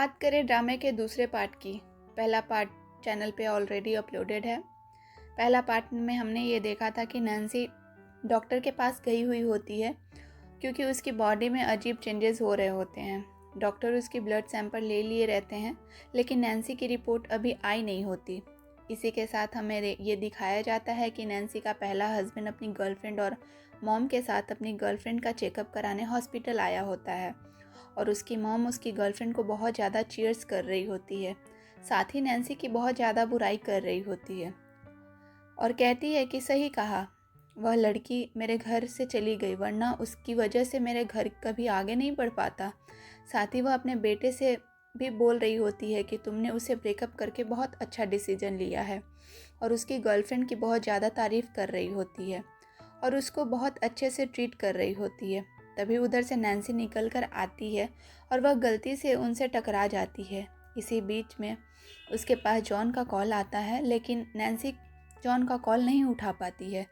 बात करें ड्रामे के दूसरे पार्ट की। पहला पार्ट चैनल पे ऑलरेडी अपलोडेड है। पहला पार्ट में हमने ये देखा था कि नैन्सी डॉक्टर के पास गई हुई होती है क्योंकि उसकी बॉडी में अजीब चेंजेस हो रहे होते हैं। डॉक्टर उसकी ब्लड सैंपल ले लिए रहते हैं लेकिन नैन्सी की रिपोर्ट अभी आई नहीं होती। इसी के साथ हमें ये दिखाया जाता है कि नैन्सी का पहला हस्बैंड अपनी गर्लफ्रेंड और मॉम के साथ अपनी गर्लफ्रेंड का चेकअप कराने हॉस्पिटल आया होता है और उसकी मॉम उसकी गर्लफ्रेंड को बहुत ज़्यादा चीयर्स कर रही होती है। साथ ही नैन्सी की बहुत ज़्यादा बुराई कर रही होती है और कहती है कि सही कहा, वह लड़की मेरे घर से चली गई वरना उसकी वजह से मेरे घर कभी आगे नहीं बढ़ पाता। साथ ही वह अपने बेटे से भी बोल रही होती है कि तुमने उसे ब्रेकअप करके बहुत अच्छा डिसीजन लिया है और उसकी गर्लफ्रेंड की बहुत ज़्यादा तारीफ़ कर रही होती है और उसको बहुत अच्छे से ट्रीट कर रही होती है। तभी उधर से नैन्सी निकल कर आती है और वह गलती से उनसे टकरा जाती है। इसी बीच में उसके पास जॉन का कॉल आता है लेकिन नैन्सी जॉन का कॉल नहीं उठा पाती है।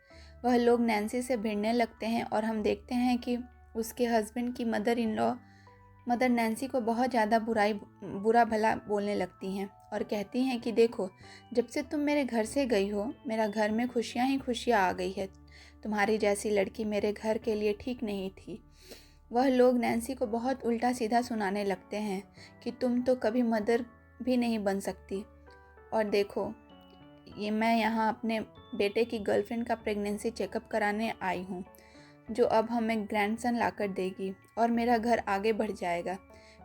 वह लोग नैन्सी से भिड़ने लगते हैं और हम देखते हैं कि उसके हस्बैंड की मदर नैन्सी को बहुत ज़्यादा बुरा भला बोलने लगती हैं और कहती हैं कि देखो, जब से तुम मेरे घर से गई हो मेरा घर में खुशियाँ ही खुशियाँ आ गई है। तुम्हारी जैसी लड़की मेरे घर के लिए ठीक नहीं थी। वह लोग नैन्सी को बहुत उल्टा सीधा सुनाने लगते हैं कि तुम तो कभी मदर भी नहीं बन सकती और देखो, ये मैं यहाँ अपने बेटे की गर्लफ्रेंड का प्रेगनेंसी चेकअप कराने आई हूँ जो अब हमें ग्रैंडसन लाकर देगी और मेरा घर आगे बढ़ जाएगा।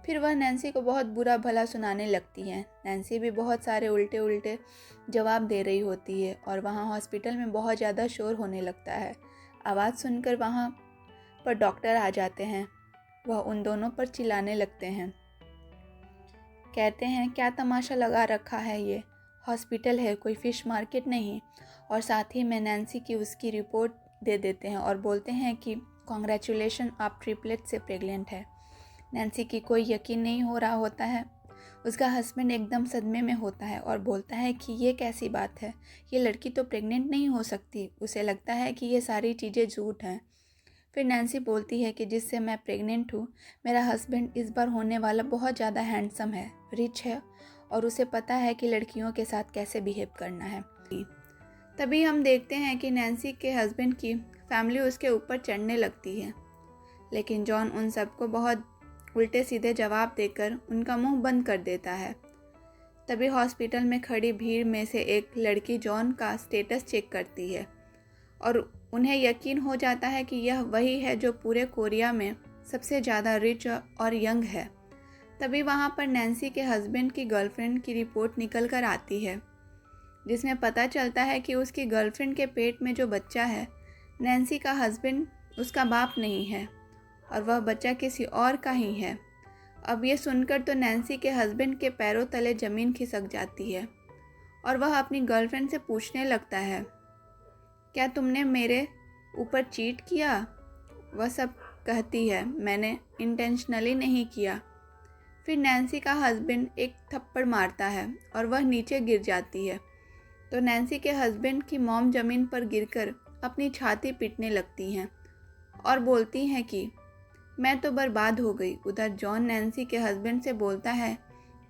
फिर वह नैन्सी को बहुत बुरा भला सुनाने लगती है। नैन्सी भी बहुत सारे उल्टे जवाब दे रही होती है और वहाँ हॉस्पिटल में बहुत ज़्यादा शोर होने लगता है। आवाज़ सुनकर वहाँ पर डॉक्टर आ जाते हैं। वह उन दोनों पर चिल्लाने लगते हैं, कहते हैं क्या तमाशा लगा रखा है, ये हॉस्पिटल है कोई फ़िश मार्केट नहीं। और साथ ही में नैन्सी की उसकी रिपोर्ट दे देते हैं और बोलते हैं कि कॉन्ग्रेचुलेशन, आप ट्रिपलेट से प्रेग्नेंट है। नैन्सी की कोई यकीन नहीं हो रहा होता है। उसका हस्बैंड एकदम सदमे में होता है और बोलता है कि ये कैसी बात है, ये लड़की तो प्रेग्नेंट नहीं हो सकती। उसे लगता है कि ये सारी चीज़ें झूठ हैं। फिर नैन्सी बोलती है कि जिससे मैं प्रेग्नेंट हूँ मेरा हस्बैंड इस बार होने वाला बहुत ज़्यादा हैंडसम है, रिच है और उसे पता है कि लड़कियों के साथ कैसे बिहेव करना है। तभी हम देखते हैं कि नैन्सी के हस्बैंड की फैमिली उसके ऊपर चढ़ने लगती है लेकिन जॉन उन सबको बहुत उल्टे सीधे जवाब देकर उनका मुंह बंद कर देता है। तभी हॉस्पिटल में खड़ी भीड़ में से एक लड़की जॉन का स्टेटस चेक करती है और उन्हें यकीन हो जाता है कि यह वही है जो पूरे कोरिया में सबसे ज़्यादा रिच और यंग है। तभी वहाँ पर नैन्सी के हस्बैंड की गर्लफ्रेंड की रिपोर्ट निकल कर आती है जिसमें पता चलता है कि उसकी गर्लफ्रेंड के पेट में जो बच्चा है नैन्सी का हस्बैंड उसका बाप नहीं है और वह बच्चा किसी और का ही है। अब ये सुनकर तो नैन्सी के हस्बैंड के पैरों तले ज़मीन खिसक जाती है और वह अपनी गर्लफ्रेंड से पूछने लगता है, क्या तुमने मेरे ऊपर चीट किया? वह सब कहती है, मैंने इंटेंशनली नहीं किया। फिर नैन्सी का हस्बैंड एक थप्पड़ मारता है और वह नीचे गिर जाती है तो नैन्सी के हस्बैंड की मॉम ज़मीन पर गिरकर अपनी छाती पीटने लगती हैं और बोलती हैं कि मैं तो बर्बाद हो गई। उधर जॉन नैन्सी के हस्बैंड से बोलता है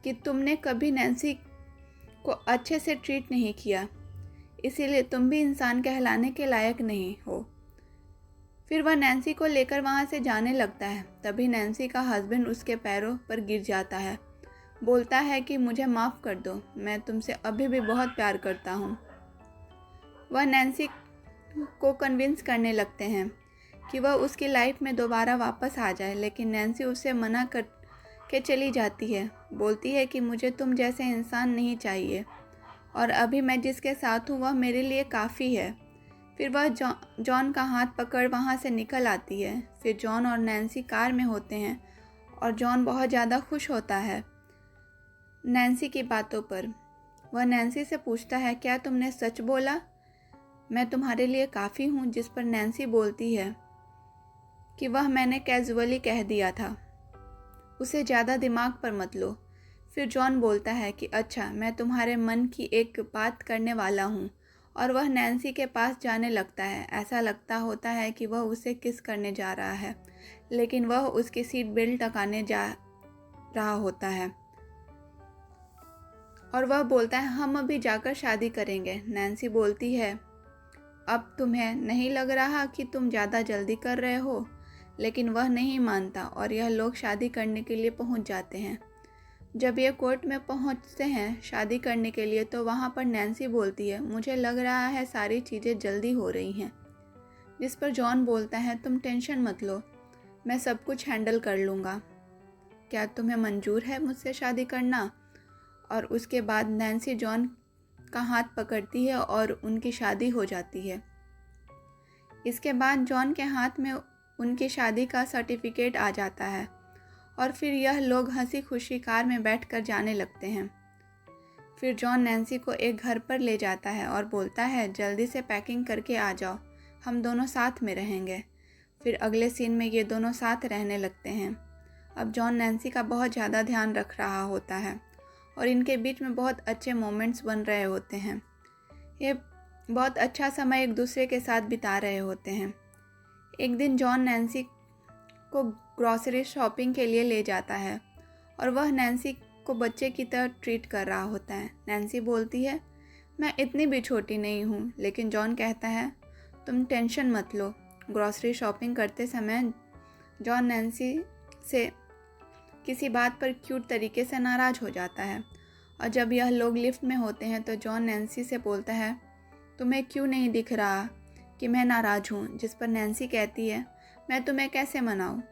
कि तुमने कभी नैन्सी को अच्छे से ट्रीट नहीं किया, इसीलिए तुम भी इंसान कहलाने के लायक नहीं हो। फिर वह नैन्सी को लेकर वहाँ से जाने लगता है। तभी नैन्सी का हस्बैंड उसके पैरों पर गिर जाता है, बोलता है कि मुझे माफ़ कर दो, मैं तुमसे अभी भी बहुत प्यार करता हूँ। वह नैन्सी को कन्विंस करने लगते हैं कि वह उसकी लाइफ में दोबारा वापस आ जाए लेकिन नैन्सी उसे मना कर के चली जाती है। बोलती है कि मुझे तुम जैसे इंसान नहीं चाहिए और अभी मैं जिसके साथ हूँ वह मेरे लिए काफ़ी है। फिर वह जॉन का हाथ पकड़ वहाँ से निकल आती है। फिर जॉन और नैन्सी कार में होते हैं और जॉन बहुत ज़्यादा खुश होता है नैन्सी की बातों पर। वह नैन्सी से पूछता है, क्या तुमने सच बोला? मैं तुम्हारे लिए काफ़ी हूँ। जिस पर नैन्सी बोलती है कि वह मैंने कैजुअली कह दिया था, उसे ज़्यादा दिमाग पर मत लो। फिर जॉन बोलता है कि अच्छा, मैं तुम्हारे मन की एक बात करने वाला हूँ और वह नैन्सी के पास जाने लगता है। ऐसा लगता होता है कि वह उसे किस करने जा रहा है लेकिन वह उसकी सीट बेल्ट टकाने जा रहा होता है और वह बोलता है हम अभी जाकर शादी करेंगे। नैन्सी बोलती है अब तुम्हें नहीं लग रहा कि तुम ज़्यादा जल्दी कर रहे हो, लेकिन वह नहीं मानता और यह लोग शादी करने के लिए पहुंच जाते हैं। जब ये कोर्ट में पहुंचते हैं शादी करने के लिए तो वहां पर नैन्सी बोलती है मुझे लग रहा है सारी चीज़ें जल्दी हो रही हैं। जिस पर जॉन बोलता है तुम टेंशन मत लो, मैं सब कुछ हैंडल कर लूँगा। क्या तुम्हें मंजूर है मुझसे शादी करना? और उसके बाद नैन्सी जॉन का हाथ पकड़ती है और उनकी शादी हो जाती है। इसके बाद जॉन के हाथ में उनकी शादी का सर्टिफिकेट आ जाता है और फिर यह लोग हंसी खुशी कार में बैठकर जाने लगते हैं। फिर जॉन नैन्सी को एक घर पर ले जाता है और बोलता है जल्दी से पैकिंग करके आ जाओ, हम दोनों साथ में रहेंगे। फिर अगले सीन में ये दोनों साथ रहने लगते हैं। अब जॉन नैन्सी का बहुत ज़्यादा ध्यान रख रहा होता है और इनके बीच में बहुत अच्छे मोमेंट्स बन रहे होते हैं। ये बहुत अच्छा समय एक दूसरे के साथ बिता रहे होते हैं। एक दिन जॉन नैन्सी को ग्रॉसरी शॉपिंग के लिए ले जाता है और वह नैन्सी को बच्चे की तरह ट्रीट कर रहा होता है। नैन्सी बोलती है मैं इतनी भी छोटी नहीं हूँ, लेकिन जॉन कहता है तुम टेंशन मत लो। ग्रॉसरी शॉपिंग करते समय जॉन नैन्सी से किसी बात पर क्यूट तरीके से नाराज़ हो जाता है और जब यह लोग लिफ्ट में होते हैं तो जॉन नैन्सी से बोलता है तुम्हें क्यों नहीं दिख रहा कि मैं नाराज़ हूँ? जिस पर नैन्सी कहती है मैं तुम्हें कैसे मनाऊँ?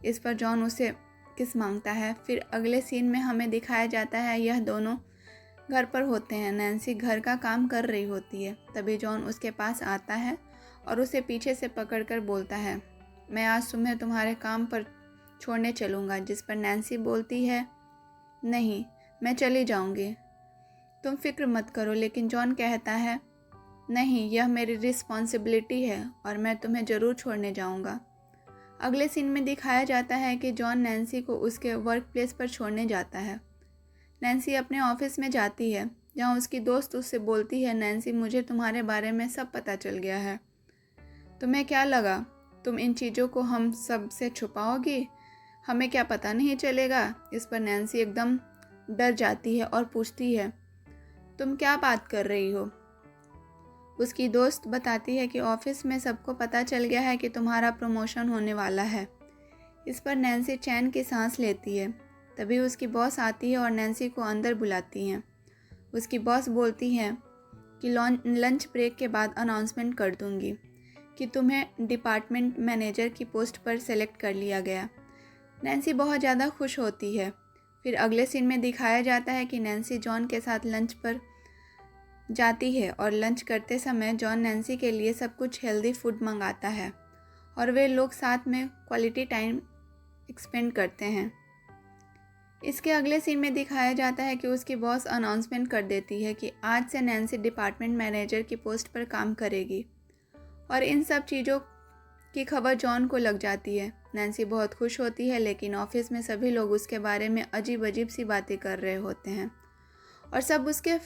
इस पर जॉन उसे किस मांगता है। फिर अगले सीन में हमें दिखाया जाता है यह दोनों घर पर होते हैं। नैन्सी घर का काम कर रही होती है, तभी जॉन उसके पास आता है और उसे पीछे से पकड़कर बोलता है मैं आज तुम्हें तुम्हारे काम पर छोड़ने चलूँगा। जिस पर नैन्सी बोलती है नहीं, मैं चली जाऊँगी, तुम फिक्र मत करो। लेकिन जॉन कहता है नहीं, यह मेरी रिस्पॉन्सिबिलिटी है और मैं तुम्हें ज़रूर छोड़ने जाऊँगा। अगले सीन में दिखाया जाता है कि जॉन नैन्सी को उसके वर्क प्लेस पर छोड़ने जाता है। नैन्सी अपने ऑफिस में जाती है जहाँ उसकी दोस्त उससे बोलती है नैन्सी मुझे तुम्हारे बारे में सब पता चल गया है, तुम्हें क्या लगा तुम इन चीज़ों को हम सब से छुपाओगी? हमें क्या पता नहीं चलेगा? इस पर नैन्सी एकदम डर जाती है और पूछती है तुम क्या बात कर रही हो? उसकी दोस्त बताती है कि ऑफिस में सबको पता चल गया है कि तुम्हारा प्रमोशन होने वाला है। इस पर नैन्सी चैन की सांस लेती है। तभी उसकी बॉस आती है और नैन्सी को अंदर बुलाती हैं। उसकी बॉस बोलती है कि लंच ब्रेक के बाद अनाउंसमेंट कर दूंगी कि तुम्हें डिपार्टमेंट मैनेजर की पोस्ट पर सेलेक्ट कर लिया गया। नैन्सी बहुत ज़्यादा खुश होती है। फिर अगले सीन में दिखाया जाता है कि नैन्सी जॉन के साथ लंच पर जाती है और लंच करते समय जॉन नैन्सी के लिए सब कुछ हेल्दी फूड मंगाता है और वे लोग साथ में क्वालिटी टाइम स्पेंड करते हैं। इसके अगले सीन में दिखाया जाता है कि उसकी बॉस अनाउंसमेंट कर देती है कि आज से नैन्सी डिपार्टमेंट मैनेजर की पोस्ट पर काम करेगी और इन सब चीज़ों की खबर जॉन को लग जाती है। नैन्सी बहुत खुश होती है, लेकिन ऑफिस में सभी लोग उसके बारे में अजीब अजीब सी बातें कर रहे होते हैं और सब उसके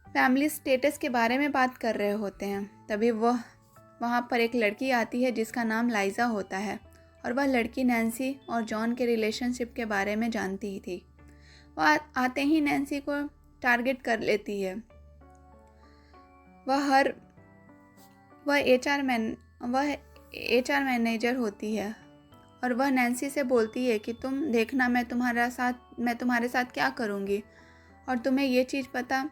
फैमिली स्टेटस के बारे में बात कर रहे होते हैं। तभी वहाँ पर एक लड़की आती है जिसका नाम लाइजा होता है और वह लड़की नैन्सी और जॉन के रिलेशनशिप के बारे में जानती ही थी। वह आते ही नैन्सी को टारगेट कर लेती है। वह एचआर मैनेजर होती है और वह नैन्सी से बोलती है कि तुम देखना मैं तुम्हारे साथ क्या करूँगी और तुम्हें ये चीज़ पता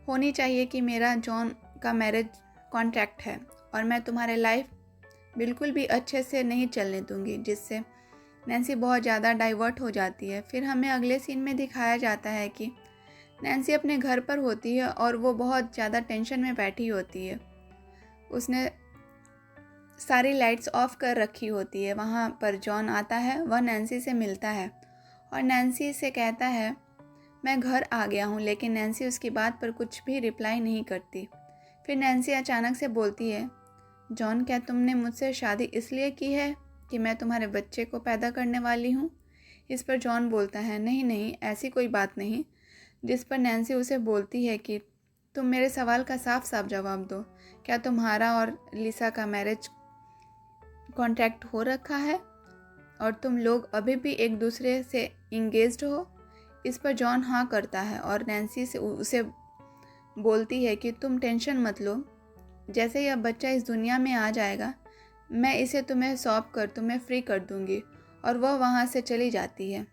होनी चाहिए कि मेरा जॉन का मैरिज कॉन्ट्रैक्ट है और मैं तुम्हारे लाइफ बिल्कुल भी अच्छे से नहीं चलने दूंगी। जिससे नैन्सी बहुत ज़्यादा डाइवर्ट हो जाती है। फिर हमें अगले सीन में दिखाया जाता है कि नैन्सी अपने घर पर होती है और वो बहुत ज़्यादा टेंशन में बैठी होती है। उसने सारी लाइट्स ऑफ कर रखी होती है। वहाँ पर जॉन आता है, वह नैन्सी से मिलता है और नैन्सी से कहता है मैं घर आ गया हूँ, लेकिन नैन्सी उसकी बात पर कुछ भी रिप्लाई नहीं करती। फिर नैन्सी अचानक से बोलती है जॉन क्या तुमने मुझसे शादी इसलिए की है कि मैं तुम्हारे बच्चे को पैदा करने वाली हूँ? इस पर जॉन बोलता है नहीं नहीं, ऐसी कोई बात नहीं। जिस पर नैन्सी उसे बोलती है कि तुम मेरे सवाल का साफ साफ जवाब दो, क्या तुम्हारा और लिसा का मैरिज कॉन्ट्रैक्ट हो रखा है और तुम लोग अभी भी एक दूसरे से इंगेज्ड हो? इस पर जॉन हाँ करता है और नैन्सी से उसे बोलती है कि तुम टेंशन मत लो, जैसे यह बच्चा इस दुनिया में आ जाएगा मैं इसे तुम्हें सौंप कर तुम्हें फ्री कर दूंगी, और वह वहाँ से चली जाती है।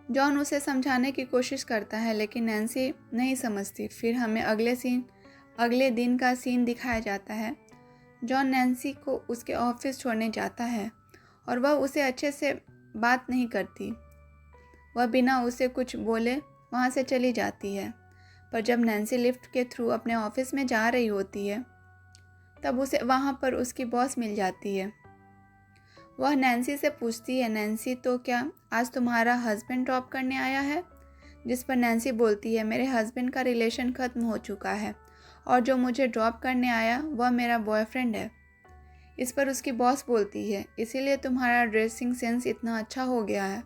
जॉन उसे समझाने की कोशिश करता है लेकिन नैन्सी नहीं समझती। फिर हमें अगले दिन का सीन दिखाया जाता है। जॉन नैन्सी को उसके ऑफिस छोड़ने जाता है और वह उसे अच्छे से बात नहीं करती। वह बिना उसे कुछ बोले वहाँ से चली जाती है। पर जब नैन्सी लिफ्ट के थ्रू अपने ऑफिस में जा रही होती है तब उसे वहाँ पर उसकी बॉस मिल जाती है। वह नैन्सी से पूछती है, नैन्सी तो क्या आज तुम्हारा हस्बैंड ड्रॉप करने आया है? जिस पर नैन्सी बोलती है, मेरे हस्बैंड का रिलेशन ख़त्म हो चुका है और जो मुझे ड्रॉप करने आया वह मेरा बॉयफ्रेंड है। इस पर उसकी बॉस बोलती है, इसीलिए तुम्हारा ड्रेसिंग सेंस इतना अच्छा हो गया है।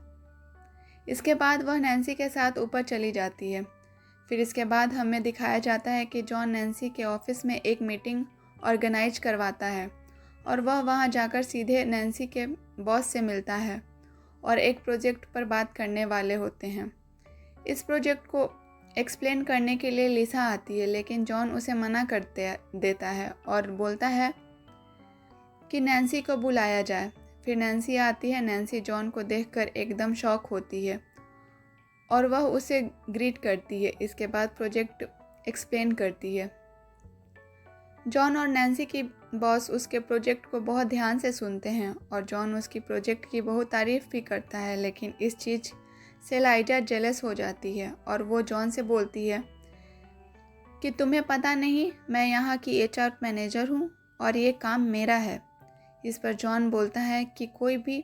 इसके बाद वह नैन्सी के साथ ऊपर चली जाती है। फिर इसके बाद हमें दिखाया जाता है कि जॉन नैन्सी के ऑफिस में एक मीटिंग ऑर्गेनाइज करवाता है और वह वहां जाकर सीधे नैन्सी के बॉस से मिलता है और एक प्रोजेक्ट पर बात करने वाले होते हैं। इस प्रोजेक्ट को एक्सप्लेन करने के लिए लिसा आती है लेकिन जॉन उसे मना कर देता है और बोलता है कि नैन्सी को बुलाया जाए। फिर नैन्सी आती है। नैन्सी जॉन को देखकर एकदम शॉक होती है और वह उसे ग्रीट करती है। इसके बाद प्रोजेक्ट एक्सप्लेन करती है। जॉन और नैन्सी की बॉस उसके प्रोजेक्ट को बहुत ध्यान से सुनते हैं और जॉन उसकी प्रोजेक्ट की बहुत तारीफ़ भी करता है, लेकिन इस चीज़ से लाइजा जेलस हो जाती है और वो जॉन से बोलती है कि तुम्हें पता नहीं मैं यहाँ की एचआर मैनेजर हूँ और ये काम मेरा है। इस पर जॉन बोलता है कि कोई भी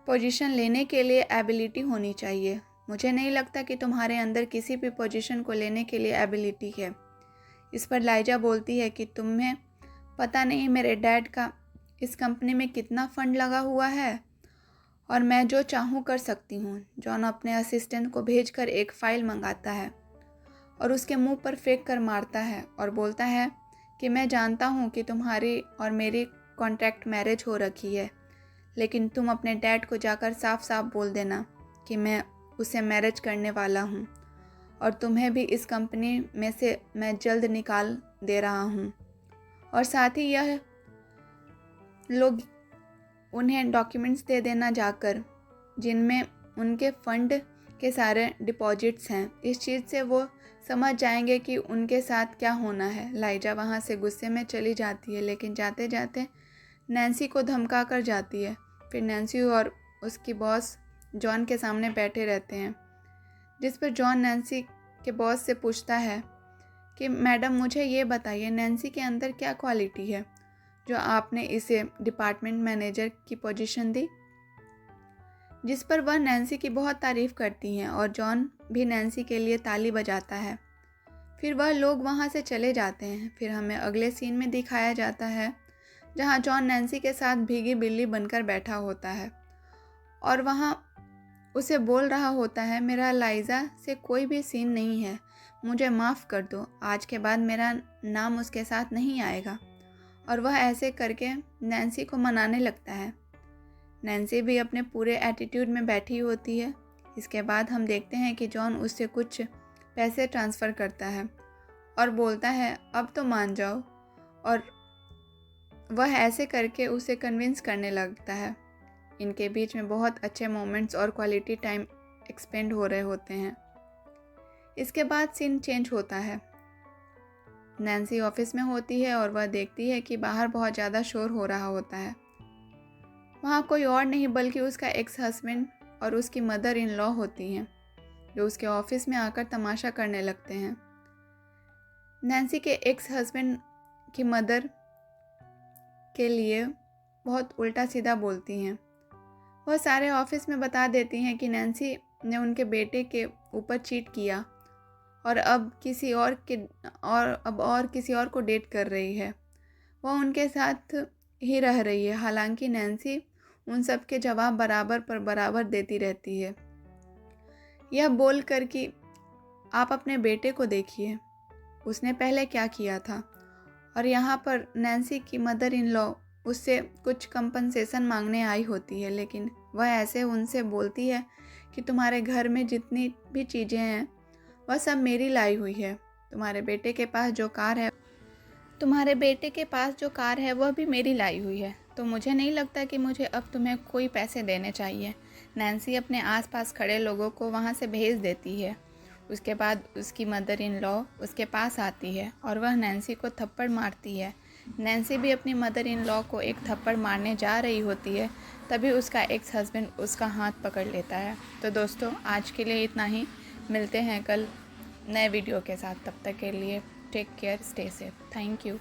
पोजीशन लेने के लिए एबिलिटी होनी चाहिए। मुझे नहीं लगता कि तुम्हारे अंदर किसी भी पोजीशन को लेने के लिए एबिलिटी है। इस पर लाइजा बोलती है कि तुम्हें पता नहीं मेरे डैड का इस कंपनी में कितना फंड लगा हुआ है और मैं जो चाहूँ कर सकती हूँ। जॉन अपने असिस्टेंट को भेजकर एक फ़ाइल मंगाता है और उसके मुंह पर फेंक कर मारता है और बोलता है कि मैं जानता हूँ कि तुम्हारी और मेरी कॉन्ट्रैक्ट मैरिज हो रखी है, लेकिन तुम अपने डैड को जाकर साफ साफ बोल देना कि मैं उसे मैरिज करने वाला हूँ और तुम्हें भी इस कंपनी में से मैं जल्द निकाल दे रहा हूँ। और साथ ही यह लोग उन्हें डॉक्यूमेंट्स दे देना जाकर जिनमें उनके फंड के सारे डिपॉजिट्स हैं। इस चीज़ से वो समझ जाएंगे कि उनके साथ क्या होना है। लाइजा वहाँ से गुस्से में चली जाती है लेकिन जाते जाते नैन्सी को धमका कर जाती है। फिर नैन्सी और उसकी बॉस जॉन के सामने बैठे रहते हैं, जिस पर जॉन नैन्सी के बॉस से पूछता है कि मैडम मुझे ये बताइए नैन्सी के अंदर क्या क्वालिटी है जो आपने इसे डिपार्टमेंट मैनेजर की पोजीशन दी। जिस पर वह नैन्सी की बहुत तारीफ़ करती हैं और जॉन भी नैन्सी के लिए ताली बजाता है। फिर वह लोग वहाँ से चले जाते हैं। फिर हमें अगले सीन में दिखाया जाता है जहाँ जॉन नैन्सी के साथ भीगी बिल्ली बनकर बैठा होता है और वहाँ उसे बोल रहा होता है, मेरा लाइजा से कोई भी सीन नहीं है, मुझे माफ़ कर दो, आज के बाद मेरा नाम उसके साथ नहीं आएगा। और वह ऐसे करके नैन्सी को मनाने लगता है। नैन्सी भी अपने पूरे एटीट्यूड में बैठी होती है। इसके बाद हम देखते हैं कि जॉन उससे कुछ पैसे ट्रांसफ़र करता है और बोलता है अब तो मान जाओ, और वह ऐसे करके उसे कन्विंस करने लगता है। इनके बीच में बहुत अच्छे मोमेंट्स और क्वालिटी टाइम एक्सपेंड हो रहे होते हैं। इसके बाद सीन चेंज होता है। नैन्सी ऑफिस में होती है और वह देखती है कि बाहर बहुत ज़्यादा शोर हो रहा होता है। वहाँ कोई और नहीं बल्कि उसका एक्स हस्बैंड और उसकी मदर इन लॉ होती हैं, जो उसके ऑफिस में आकर तमाशा करने लगते हैं। नैन्सी के एक्स हस्बैंड की मदर के लिए बहुत उल्टा सीधा बोलती हैं। वह सारे ऑफिस में बता देती हैं कि नैन्सी ने उनके बेटे के ऊपर चीट किया और अब किसी और को डेट कर रही है। वह उनके साथ ही रह रही है। हालांकि नैन्सी उन सब के जवाब बराबर पर बराबर देती रहती है, यह बोल कर कि आप अपने बेटे को देखिए, उसने पहले क्या किया था। और यहाँ पर नैन्सी की मदर इन लॉ उससे कुछ कंपनसेशन मांगने आई होती है, लेकिन वह ऐसे उनसे बोलती है कि तुम्हारे घर में जितनी भी चीज़ें हैं वह सब मेरी लाई हुई है। तुम्हारे बेटे के पास जो कार है वह भी मेरी लाई हुई है। तो मुझे नहीं लगता कि मुझे अब तुम्हें कोई पैसे देने चाहिए। नैन्सी अपने आसपास खड़े लोगों को वहाँ से भेज देती है। उसके बाद उसकी मदर इन लॉ उसके पास आती है और वह नैन्सी को थप्पड़ मारती है। नैन्सी भी अपनी मदर इन लॉ को एक थप्पड़ मारने जा रही होती है, तभी उसका एक्स हस्बैंड उसका हाथ पकड़ लेता है। तो दोस्तों, आज के लिए इतना ही। मिलते हैं कल नए वीडियो के साथ। तब तक के लिए take care, stay safe. Thank you.